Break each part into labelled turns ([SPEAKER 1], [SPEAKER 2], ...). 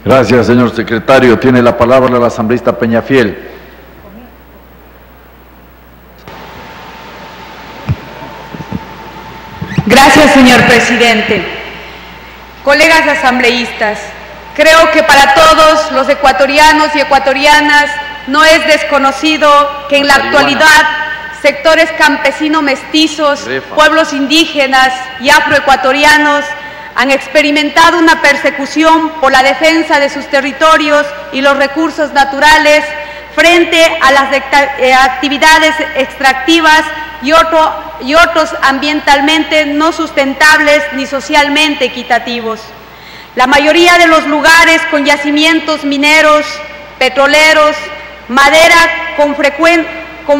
[SPEAKER 1] Gracias, señor secretario. Tiene la palabra el asambleísta Peñafiel.
[SPEAKER 2] Gracias, señor presidente. Colegas asambleístas, creo que para todos los ecuatorianos y ecuatorianas no es desconocido que en la actualidad sectores campesinos mestizos, pueblos indígenas y afroecuatorianos han experimentado una persecución por la defensa de sus territorios y los recursos naturales frente a las actividades extractivas y otros ambientalmente no sustentables ni socialmente equitativos. La mayoría de los lugares con yacimientos mineros, petroleros, madera con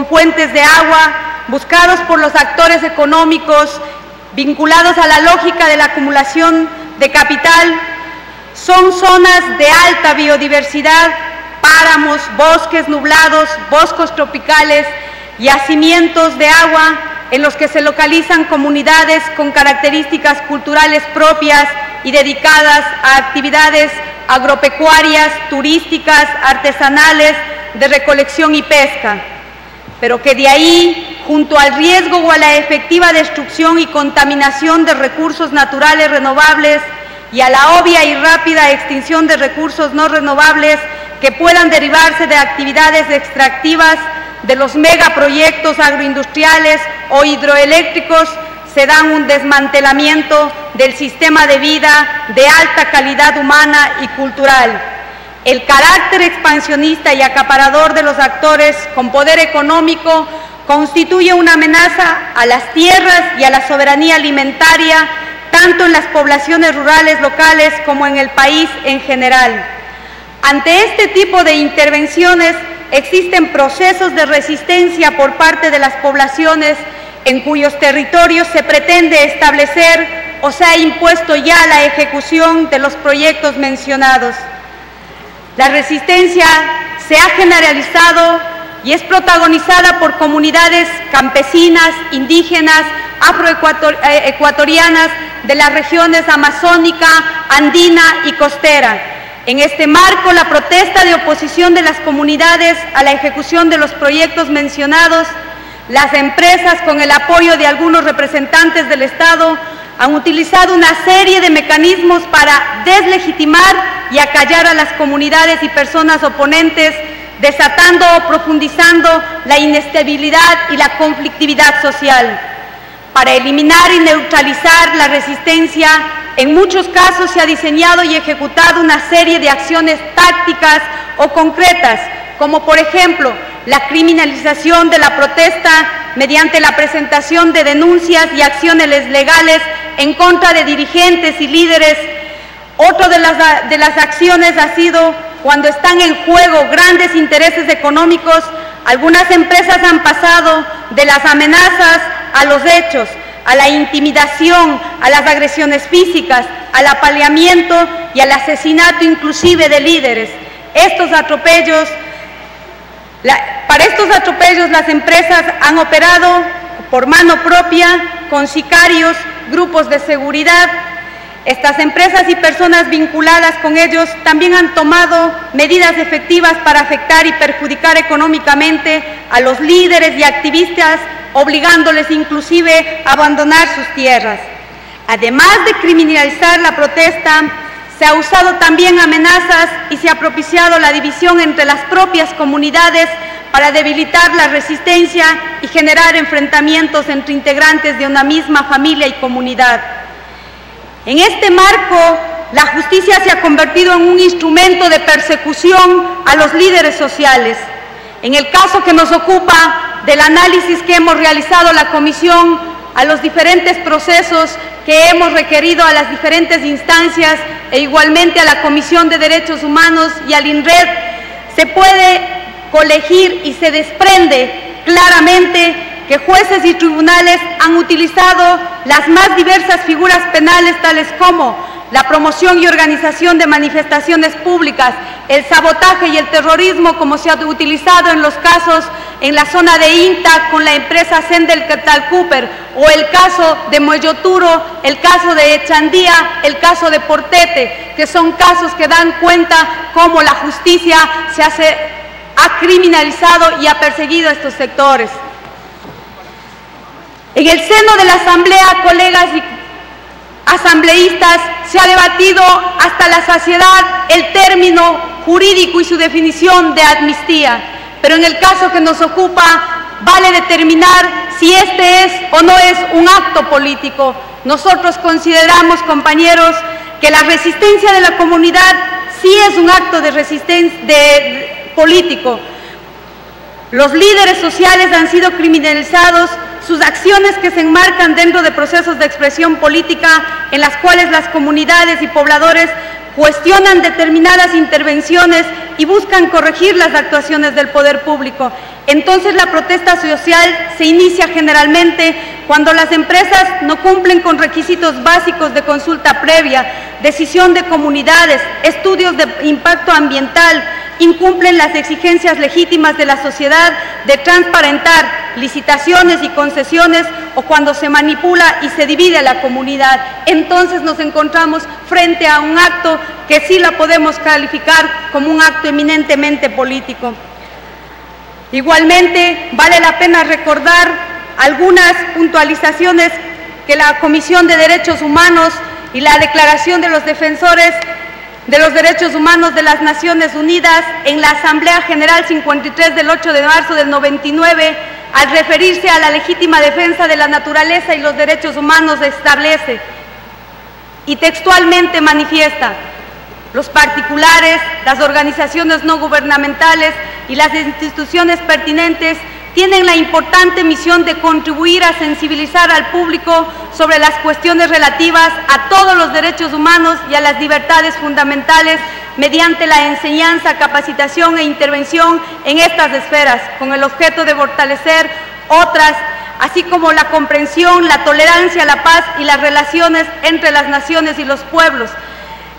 [SPEAKER 2] fuentes de agua, buscados por los actores económicos vinculados a la lógica de la acumulación de capital, son zonas de alta biodiversidad, páramos, bosques nublados, bosques tropicales, yacimientos de agua en los que se localizan comunidades con características culturales propias y dedicadas a actividades agropecuarias, turísticas, artesanales, de recolección y pesca, pero que de ahí, junto al riesgo o a la efectiva destrucción y contaminación de recursos naturales renovables y a la obvia y rápida extinción de recursos no renovables que puedan derivarse de actividades extractivas de los megaproyectos agroindustriales o hidroeléctricos, se dan un desmantelamiento del sistema de vida de alta calidad humana y cultural. El carácter expansionista y acaparador de los actores con poder económico constituye una amenaza a las tierras y a la soberanía alimentaria, tanto en las poblaciones rurales locales como en el país en general. Ante este tipo de intervenciones existen procesos de resistencia por parte de las poblaciones en cuyos territorios se pretende establecer o se ha impuesto ya la ejecución de los proyectos mencionados. La resistencia se ha generalizado y es protagonizada por comunidades campesinas, indígenas, afroecuatorianas de las regiones amazónica, andina y costera. En este marco, la protesta de oposición de las comunidades a la ejecución de los proyectos mencionados, las empresas, con el apoyo de algunos representantes del Estado, han utilizado una serie de mecanismos para deslegitimar y acallar a las comunidades y personas oponentes, desatando o profundizando la inestabilidad y la conflictividad social. Para eliminar y neutralizar la resistencia, en muchos casos se ha diseñado y ejecutado una serie de acciones tácticas o concretas, como por ejemplo la criminalización de la protesta mediante la presentación de denuncias y acciones legales en contra de dirigentes y líderes. Otra de las acciones ha sido cuando están en juego grandes intereses económicos. Algunas empresas han pasado de las amenazas a los hechos, a la intimidación, a las agresiones físicas, al apaleamiento y al asesinato inclusive de líderes. Para estos atropellos las empresas han operado por mano propia, con sicarios, grupos de seguridad. Estas empresas y personas vinculadas con ellos también han tomado medidas efectivas para afectar y perjudicar económicamente a los líderes y activistas, obligándoles inclusive a abandonar sus tierras. Además de criminalizar la protesta, se ha usado también amenazas y se ha propiciado la división entre las propias comunidades para debilitar la resistencia y generar enfrentamientos entre integrantes de una misma familia y comunidad. En este marco, la justicia se ha convertido en un instrumento de persecución a los líderes sociales. En el caso que nos ocupa del análisis que hemos realizado la Comisión, a los diferentes procesos que hemos requerido a las diferentes instancias e igualmente a la Comisión de Derechos Humanos y al INRED, se puede colegir y se desprende claramente que jueces y tribunales han utilizado las más diversas figuras penales, tales como la promoción y organización de manifestaciones públicas, el sabotaje y el terrorismo, como se ha utilizado en los casos en la zona de INTA con la empresa Sendel Capital Cooper, o el caso de Moyoturo, el caso de Echandía, el caso de Portete, que son casos que dan cuenta cómo la justicia ha criminalizado y ha perseguido a estos sectores. En el seno de la Asamblea, colegas y asambleístas, se ha debatido hasta la saciedad el término jurídico y su definición de amnistía, pero en el caso que nos ocupa vale determinar si este es o no es un acto político. Nosotros consideramos, compañeros, que la resistencia de la comunidad sí es un acto de resistencia político. Los líderes sociales han sido criminalizados, sus acciones que se enmarcan dentro de procesos de expresión política en las cuales las comunidades y pobladores cuestionan determinadas intervenciones y buscan corregir las actuaciones del poder público. Entonces la protesta social se inicia generalmente cuando las empresas no cumplen con requisitos básicos de consulta previa, decisión de comunidades, estudios de impacto ambiental, incumplen las exigencias legítimas de la sociedad de transparentar licitaciones y concesiones, o cuando se manipula y se divide a la comunidad. Entonces nos encontramos frente a un acto que sí la podemos calificar como un acto eminentemente político. Igualmente, vale la pena recordar algunas puntualizaciones que la Comisión de Derechos Humanos y la Declaración de los Defensores de los Derechos Humanos de las Naciones Unidas en la Asamblea General 53 del 8 de marzo del 99, al referirse a la legítima defensa de la naturaleza y los derechos humanos, establece y textualmente manifiesta: los particulares, las organizaciones no gubernamentales y las instituciones pertinentes tienen la importante misión de contribuir a sensibilizar al público sobre las cuestiones relativas a todos los derechos humanos y a las libertades fundamentales mediante la enseñanza, capacitación e intervención en estas esferas, con el objeto de fortalecer otras, así como la comprensión, la tolerancia, la paz y las relaciones entre las naciones y los pueblos.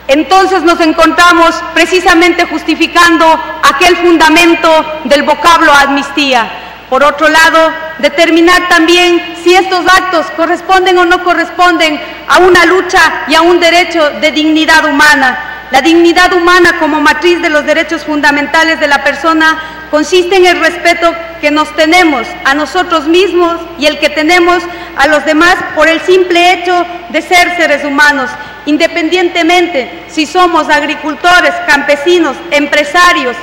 [SPEAKER 2] Entonces nos encontramos precisamente justificando aquel fundamento del vocablo amnistía. Por otro lado, determinar también si estos actos corresponden o no corresponden a una lucha y a un derecho de dignidad humana. La dignidad humana como matriz de los derechos fundamentales de la persona consiste en el respeto que nos tenemos a nosotros mismos y el que tenemos a los demás por el simple hecho de ser seres humanos, independientemente si somos agricultores, campesinos, empresarios.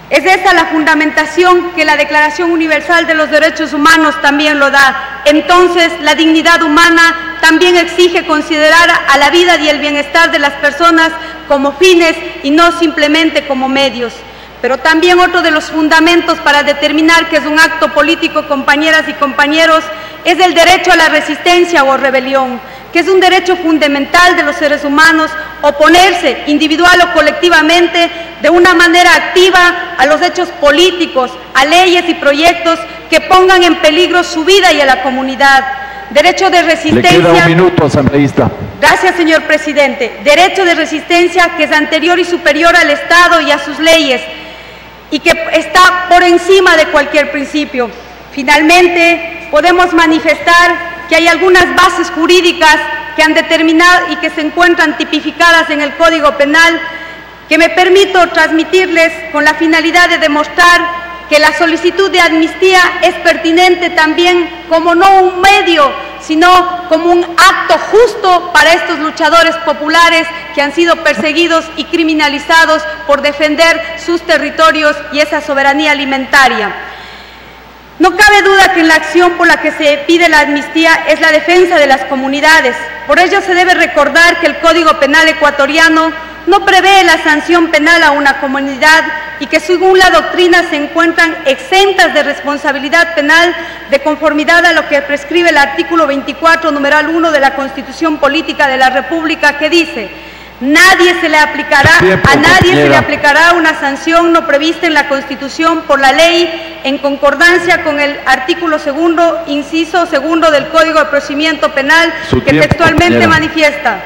[SPEAKER 2] Es esa la fundamentación que la Declaración Universal de los Derechos Humanos también lo da. Entonces, la dignidad humana también exige considerar a la vida y el bienestar de las personas como fines y no simplemente como medios. Pero también otro de los fundamentos para determinar que es un acto político, compañeras y compañeros, es el derecho a la resistencia o rebelión, que es un derecho fundamental de los seres humanos, oponerse individual o colectivamente de una manera activa a los hechos políticos, a leyes y proyectos que pongan en peligro su vida y a la comunidad. Derecho de resistencia.
[SPEAKER 1] Le queda un minuto, asambleísta.
[SPEAKER 2] Gracias, señor presidente. Derecho de resistencia que es anterior y superior al Estado y a sus leyes y que está por encima de cualquier principio. Finalmente, podemos manifestar que hay algunas bases jurídicas que han determinado y que se encuentran tipificadas en el Código Penal, que me permito transmitirles con la finalidad de demostrar que la solicitud de amnistía es pertinente también como no un medio, sino como un acto justo para estos luchadores populares que han sido perseguidos y criminalizados por defender sus territorios y esa soberanía alimentaria. No cabe duda que en la acción por la que se pide la amnistía es la defensa de las comunidades. Por ello se debe recordar que el Código Penal ecuatoriano no prevé la sanción penal a una comunidad y que según la doctrina se encuentran exentas de responsabilidad penal de conformidad a lo que prescribe el artículo 24, numeral 1 de la Constitución Política de la República, que dice: a nadie se le aplicará una sanción no prevista en la Constitución por la ley en concordancia con el artículo 2, inciso 2 del Código de Procedimiento Penal, que textualmente manifiesta: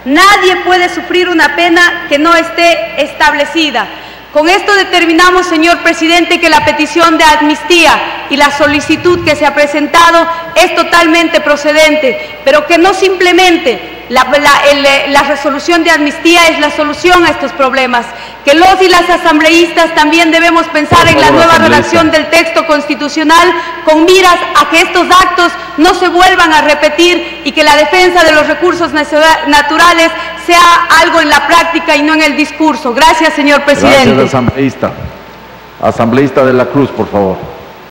[SPEAKER 2] nadie puede sufrir una pena que no esté establecida. Con esto determinamos, señor presidente, que la petición de amnistía y la solicitud que se ha presentado es totalmente procedente, pero que no simplemente la resolución de amnistía es la solución a estos problemas, que los y las asambleístas también debemos pensar en la nueva redacción del texto constitucional con miras a que estos actos no se vuelvan a repetir y que la defensa de los recursos naturales sea algo en la práctica y no en el discurso. Gracias, señor presidente.
[SPEAKER 1] Gracias, asambleísta. Asambleísta de la Cruz, por favor.